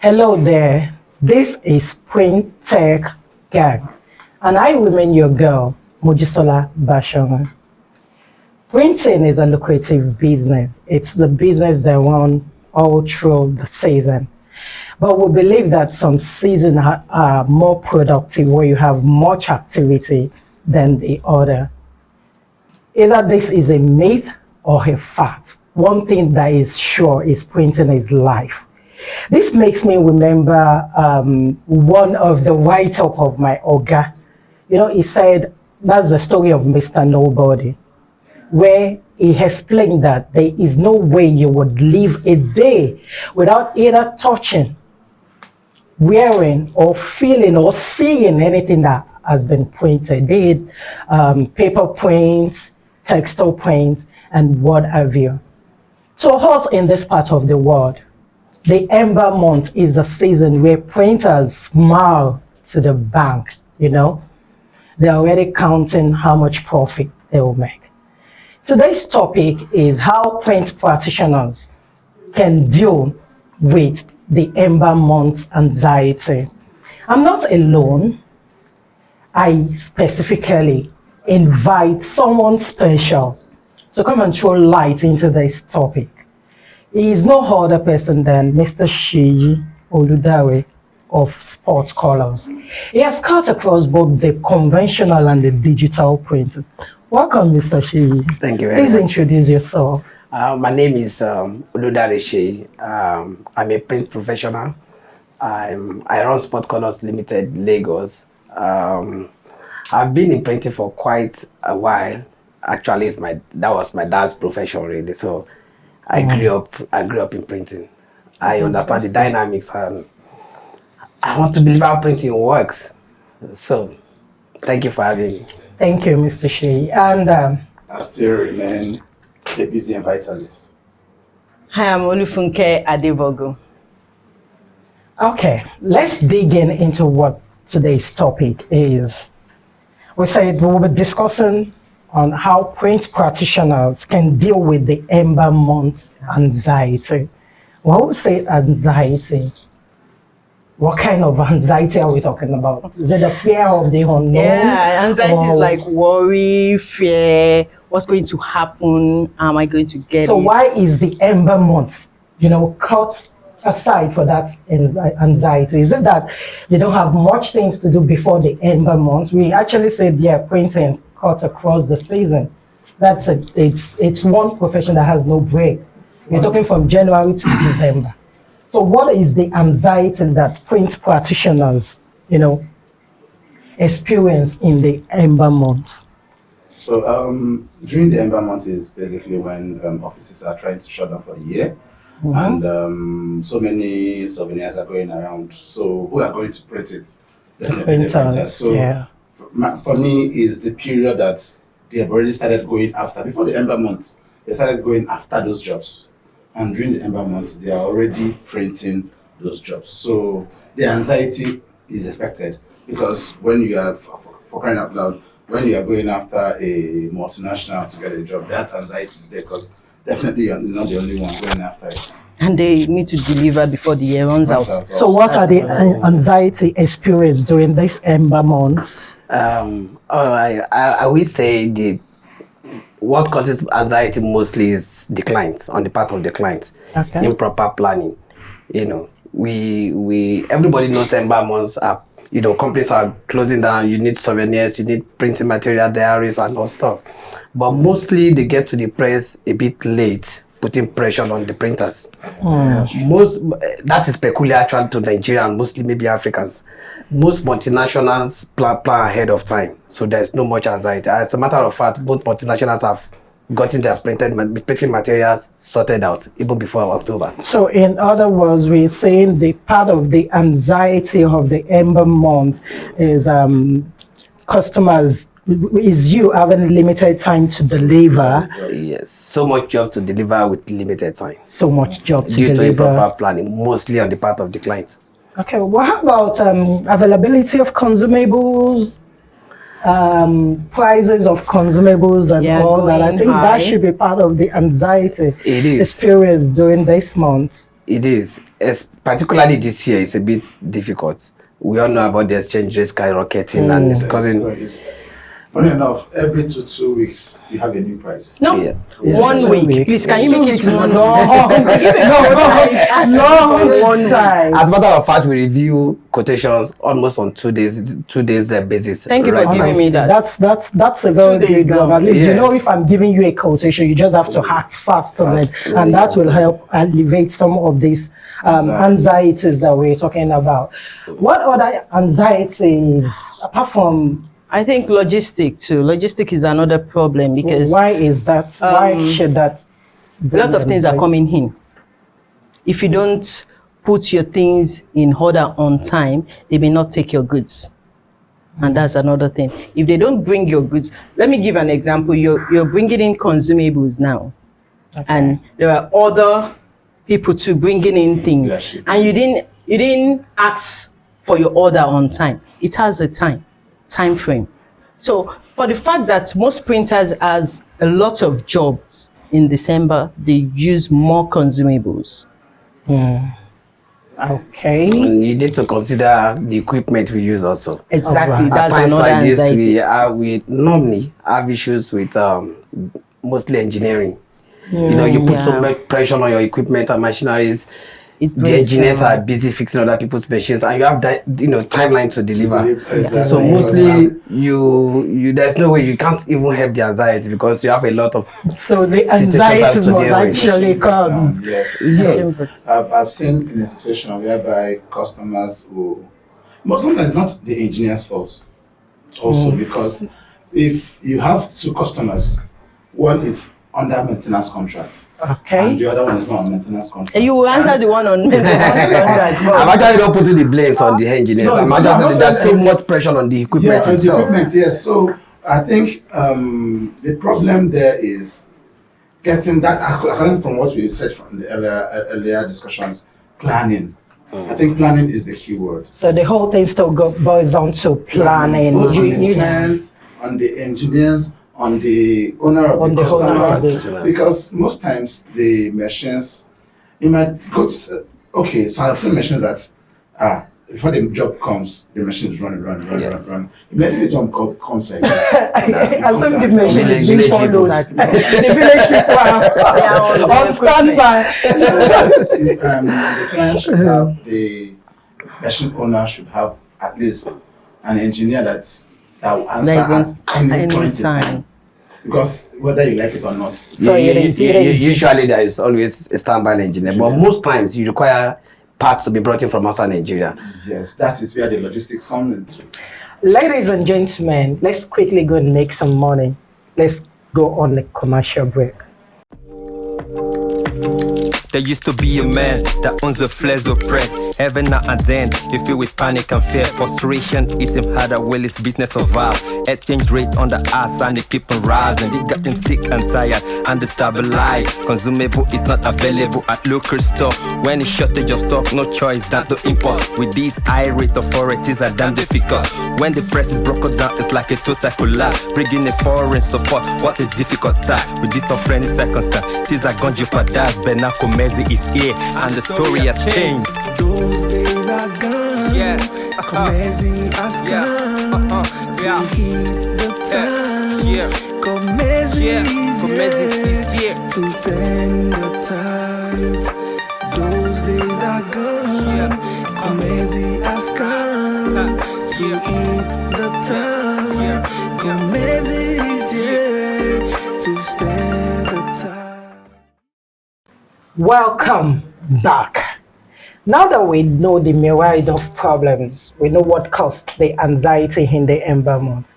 Hello there, this is Print Tech Gang, and I remain your girl, Mojisola Bashama. Printing is a lucrative business. It's the business that runs all through the season. But we believe that some seasons are more productive where you have much activity than the other. Either this is a myth or a fact. One thing that is sure is printing is life. This makes me remember one of the write-up of my Oga. You know, he said, that's the story of Mr. Nobody, where he explained that there is no way you would live a day without either touching, wearing, or feeling, or seeing anything that has been printed, be it paper prints, textile prints, and what have you. To us in this part of the world, the Ember month is a season where printers smile to the bank, you know. They're already counting how much profit they will make. Today's topic is how print practitioners can deal with the Ember month anxiety. I'm not alone. I specifically invite someone special to come and throw light into this topic. He is no other person than Mr. Sheyi Olujare of Sports Colors. He has cut across both the conventional and the digital print. Welcome, Mr. Sheyi. Thank you very much. Please introduce yourself. My name is Olujare Sheyi. I'm a print professional. I run Sport Colors Limited, Lagos. I've been in printing for quite a while. Actually, that was my dad's profession, really. So I grew up in printing. I understand the dynamics and I want to believe how printing works. So thank you for having me. Thank you, Mr. Sheyi. And I still remain a busy and vitalist. Hi, I'm Olufunke Adebogo. okay, let's dig into what today's topic is. We said we'll be discussing on how print practitioners can deal with the Ember month anxiety. When we say anxiety, what kind of anxiety are we talking about? Is it the fear of the unknown? Yeah, anxiety is like worry, fear, what's going to happen, am I going to get So it? why is the Ember month, cut aside for that anxiety? Is it that they don't have much things to do before the Ember month? We actually said, yeah, printing cut across the season. That's it. It's one profession that has no break. You're talking from January to December. So what is the anxiety that print practitioners, experience in the Ember month? So during the Ember month is basically when offices are trying to shut down for the year. And so many souvenirs are going around. So who are going to print it? Definitely the printers. So yeah. for me is the period that they have already started going after. Before the Ember month, they started going after those jobs. And during the Ember month, they are already printing those jobs. So the anxiety is expected because when you are, for crying out loud, when you are going after a multinational to get a job, that anxiety is there because definitely you're not the only one going after it. And they need to deliver before the year runs out. So what are the anxiety experienced during this Ember months? I will say what causes anxiety mostly is the clients, on the part of the clients. Okay. Improper planning. Everybody knows Ember months are, companies are closing down. You need souvenirs, you need printing material, diaries, and all stuff. But mostly they get to the press a bit late, putting pressure on the printers. That is peculiar actually to Nigeria and mostly maybe Africans. Most multinationals plan ahead of time, so there's no much anxiety. As a matter of fact, both multinationals have gotten their printing materials sorted out even before October. So in other words, we're saying the part of the anxiety of the Ember month is customers, is you having limited time to deliver. Yes, so much job to deliver with limited time. So much job to due deliver. to improper planning, mostly on the part of the client. Okay, well, how about availability of consumables, prices of consumables and all that? I think that should be part of the anxiety It is. experience during this month. It is. particularly this year, it's a bit difficult. We all know about the exchange rate skyrocketing and it's causing. Funny enough, every 2 weeks you have a new price. No, Yes. 1 week. Please, can you make it 1 week? Long time. As a matter of fact, we review quotations almost on 2 days basis. Thank you for giving me that. That's a very 2 days good one. now. At least Yeah. you know if I'm giving you a quotation, you just have to act fast on it, and that will help alleviate some of these anxieties that we're talking about. What other anxieties apart from? I think logistic too. Logistic is another problem because Why is that? Why should that? a lot of things are coming in. If you don't put your things in order on time, they may not take your goods. And that's another thing. If they don't bring your goods, let me give an example. You're bringing in consumables now, and there are other people too bringing in things, and you didn't ask for your order on time. It has a time frame. So for the fact that most printers has a lot of jobs in December, they use more consumables. Okay. And you need to consider the equipment we use also. Exactly. Alright. At That's times another like this, anxiety. we normally have issues with mostly engineering. You put so much pressure on your equipment and machineries. The engineers are busy fixing other people's machines, and you have that timeline to deliver. Exactly. So mostly you there's no way you can't even help the anxiety because you have a lot of So the situations anxiety to was deal with. actually comes. Yes. I've seen in a situation whereby customers who, but sometimes it's not the engineer's fault also, because if you have 2 customers, one is under maintenance contract Okay. and the other one is not on maintenance contract. You will answer the one on maintenance contract. I'm actually not putting the blames on the engineers. No, I'm no, just no, saying there's so much pressure on the equipment on the itself. equipment, yes. So I think the problem there is getting that, according from what we said from the earlier discussions, planning. I think planning is the key word. So the whole thing still boils down to planning. Both on the You- clients, on the engineers, on the owner of On the the owner of customer, because most times the machines, you might go to, okay, so I've seen machines that before the job comes, the machine is running. Immediately the job comes like this. I think the machine is being Village people. followed. The village people are on standby. The client should have, the machine owner should have at least an engineer that will answer at any point in time. Because whether you like it or not. So Usually there is always a standby engineer, but most times you require parts to be brought in from outside Nigeria. Yes, that is where the logistics come into. Ladies and gentlemen, let's quickly go and make some money. Let's go on a commercial break. There used to be a man that owns a flares of press. Every now and then, you feel with panic and fear. Frustration hit him harder, well, his business survive. Exchange rate on the ass and they keep on rising. They got him sick and tired and destabilized. Consumable is not available at local store. When it's shortage of stock, no choice than to import. With these high rate authorities are damn difficult. When the price is broken down, it's like a total collapse. Bringing a foreign support, what a difficult task. With this unfriendly circumstance, things are gone jeopardized. But now Komezi is here and the story has changed. Those days are gone. Yeah. Komezi has come. To hit the town. Yeah. Komezi Komezi is here. to stand the tide. Those days are gone. Komezi has come. To hit the town. Komezi is here to stand the tide. Welcome back. Now that we know the myriad of problems, we know what caused the anxiety in the Ember month.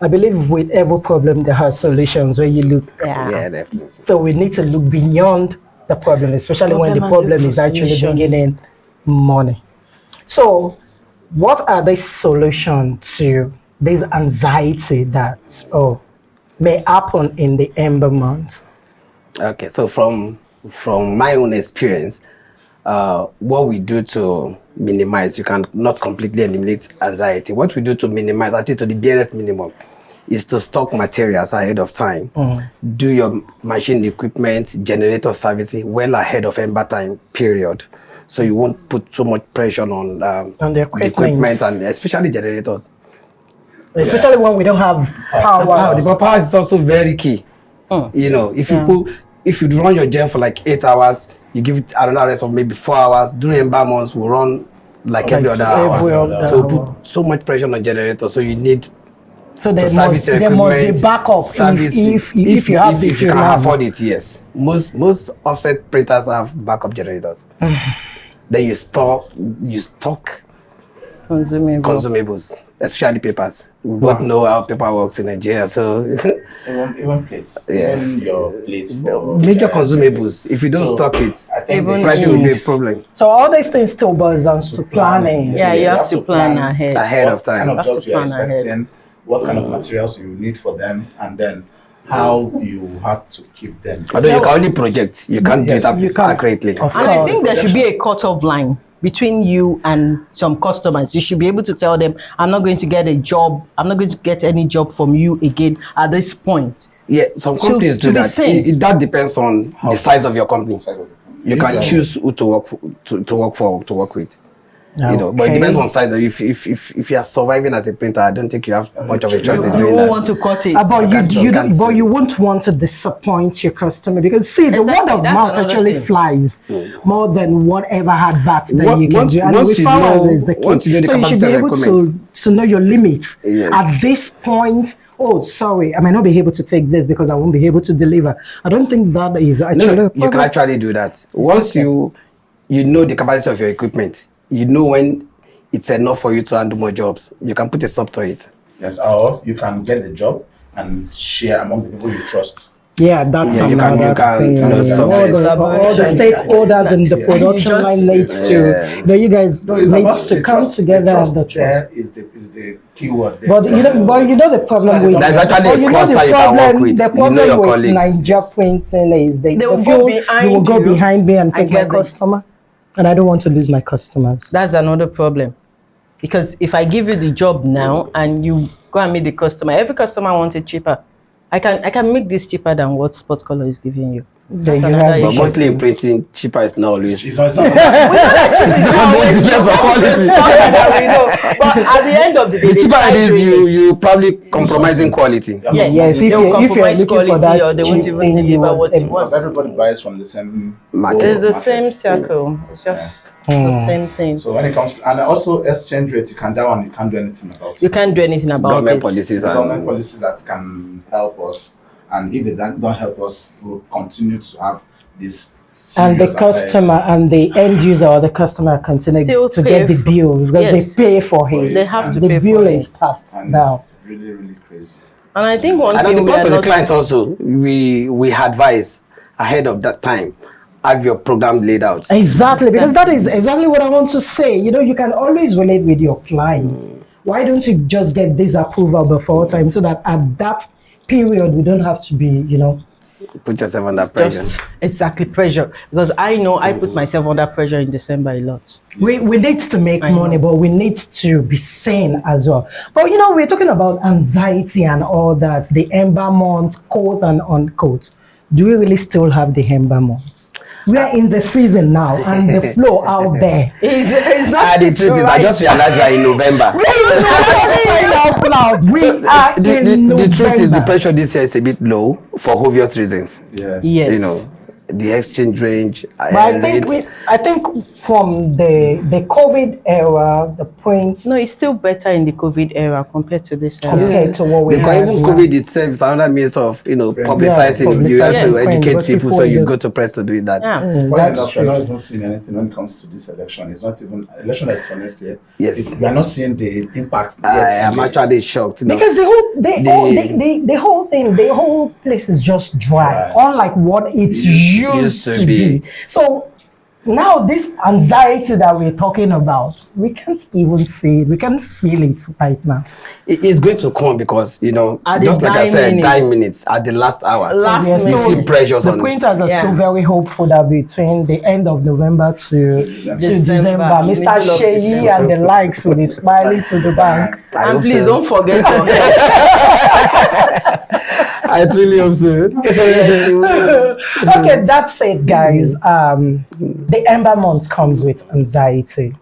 I believe with every problem there are solutions when you look. Yeah, definitely. So we need to look beyond the problem, especially when the problem is actually bringing in money. So what are the solutions to this anxiety that may happen in the Ember month? Okay, so from my own experience, what we do to minimize, you can not completely eliminate anxiety. What we do to minimize, actually to the barest minimum, is to stock materials ahead of time. Do your machine equipment, generator servicing well ahead of Ember time period. so you won't put so much pressure on On the equipment. and especially generators. Especially when we don't have power. The power is also very key. You know, if you run your gen for like 8 hours, you give it another rest of maybe 4 hours. During Ember months, we run like every other hour. So put so much pressure on generator. So you need So there to must, service your there must equipment. be backup Service if you have if you can afford it. Yes, most offset printers have backup generators. Then you stock consumables, especially papers. We both know how paper works in Nigeria, so Even plates. Even your plates for major consumables. If you don't stock it, I think Even pricing will be a problem So all these things still boils down to planning. Yeah, you have to plan ahead. ahead what of time. kind of have to jobs you're plan ahead. expecting, what kind of materials you need for them, and then how you have to keep them. Although you can only project, you can't do Yes, it you can. accurately. Of And I course. think there should be a cut-off line between you and some customers. You should be able to tell them, I'm not going to get a job, I'm not going to get any job from you again at this point. Yeah, some To- companies to do be that. sane. That depends on the size of your company. You can choose who to work with. You know, but it depends on size. If you are surviving as a printer, I don't think you have much of a choice in You doing won't that. want to cut it. But you won't want to disappoint your customer because see the Exactly, word of that's mouth another actually thing. flies more than whatever adverts that Once- you can once- do. And once we you found know- out is the key. once you know the So you should capacity be of able equipment. to know your limits. Yes. At this point, oh sorry, I might not be able to take this because I won't be able to deliver. I don't think that is actually No, a you can problem. actually do that. Once you know the capacity of your equipment, you know when it's enough for you to handle more jobs, you can put a stop to it. Yes, or you can get the job and share among the people you trust. Yeah, that's Yeah, you can- another you can, thing. you know, all, submit. the stakeholders in the Yeah. production You line just- needs Yeah. to, you guys No, it's need about to the come trust. together. The and trust the there is the key word. there. But you know the problem with There's actually a but you know cluster the you can work problem, with. the You know problem your with colleagues. Naija printing is they will feel go behind they will go you behind me and and take my get the- customer, and I don't want to lose my customers. That's another problem. Because if I give you the job now and you go and meet the customer, every customer wants it cheaper. I can make this cheaper than what Sport Color is giving you. There That's you another have it. But issue. mostly in printing, cheaper is not always. It's not It's not always just for quality. But at the end of the day, The they cheaper try it is, doing it. you probably compromising quality. Yes, Yes, if they'll you're compromise looking for quality that or they won't cheap even thing, you deliver want what you them- because want. everybody buys from the same Market. It's the market. same circle. It's just the same thing. So when it comes to, and also exchange rate, you can that one you can't do anything about it. You can't do anything about Government it. policies There's government and policies that can help us, and if they don't help us, we'll continue to have this. And the serious customer anxieties. and the end user or the customer continue Still to pay get the for- bill because Yes. they pay for it. They have to the pay bill for is it. passed And down. it's really, really crazy. And I think one And on thing the we part are of the not client also, we advise ahead of that time, have your program laid out. Exactly, because that is exactly what I want to say. You know, you can always relate with your clients. Why don't you just get this approval before time so that at that period we don't have to be, you know, Put yourself under pressure. just exactly pressure. Because I know I put myself under pressure in December a lot. we need to make I money, know. but we need to be sane as well. But you know, we're talking about anxiety and all that, the Ember month, quote and unquote. Do we really still have the Ember month? We are in the season now, and the flow out there is not. The truth is, I just realized we are in November. We are The in truth is, the November. pressure this year is a bit low for obvious reasons. Yes. Yes. You know, the exchange range. But I think from the COVID era, the points No, it's still better in the COVID era compared to this era. compared to what we because have even now. COVID itself is another means of publicizing. You have to publicizing educate because people, so people you just- go to press to do that. Yeah. Funny That's enough, we're true. not even seeing anything when it comes to this election. It's not even election that is for next year. Yes. We are not seeing the impact. I yet. am actually shocked. You know. Because the whole thing, the whole place is just dry, Right. unlike what it used to be. So now this anxiety that we're talking about, we can't even see it, we can't feel it right now. It's going to come because, you know, At the just like I 9 said, minutes. 9 minutes at the last hour. Last we are you minute. see pressures The on printers are Yeah. still very hopeful that between the end of November to December, Mr. middle of Sheyi December. and the likes will be smiling to the bank. I And hope please so. don't forget your hair. I I truly hope so. Yes, you will. Okay, that's it, guys. The Ember month comes with anxiety.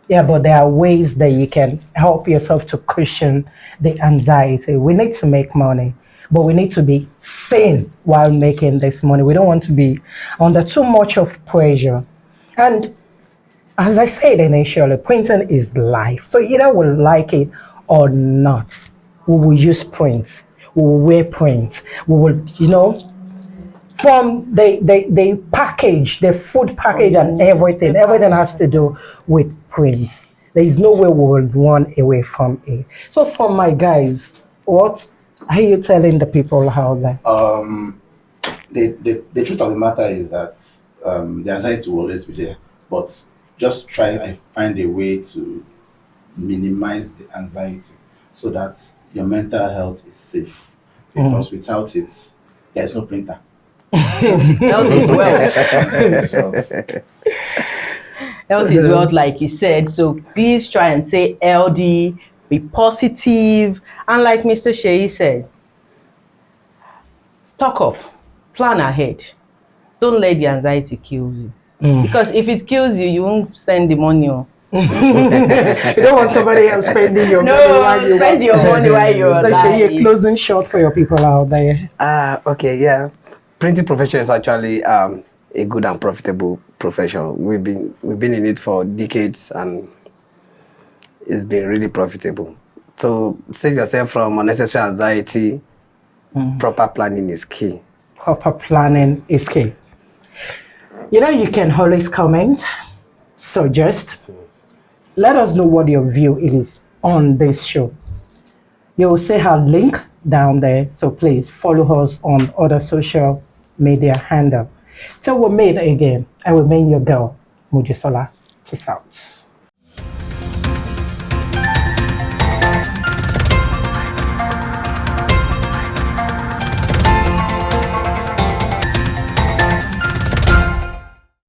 Yeah, but there are ways that you can help yourself to cushion the anxiety. We need to make money, but we need to be sane while making this money. We don't want to be under too much of pressure. And as I said initially, printing is life. So either we like it or not, we will use print. We will wear print. We will, from the package, the food package and everything has to do with print. There is no way we will run away from it. So for my guys, what are you telling the people out there? The truth of the matter is that the anxiety will always be there, but just try and find a way to minimize the anxiety so that your mental health is safe. Because without it, there's no printer. Health is wealth. So, Health is wealth, like you said. So please try and say LD, be positive, and like Mr. Sheyi said, stock up, plan ahead. Don't let the anxiety kill you. Because if it kills you, you won't send the money on. You don't want somebody else spending your money while you spend your money while you're Mr. alive. Sheyi, closing shot for your people out there. Okay, yeah. Printing profession is actually a good and profitable profession. We've been in it for decades, and it's been really profitable. So save yourself from unnecessary anxiety. Proper planning is key. Proper planning is key. You can always comment, suggest. Let us know what your view is on this show. You will see our link down there, so please follow us on other social media handle. Till we meet again, I will remain your girl, Mojisola. Peace out.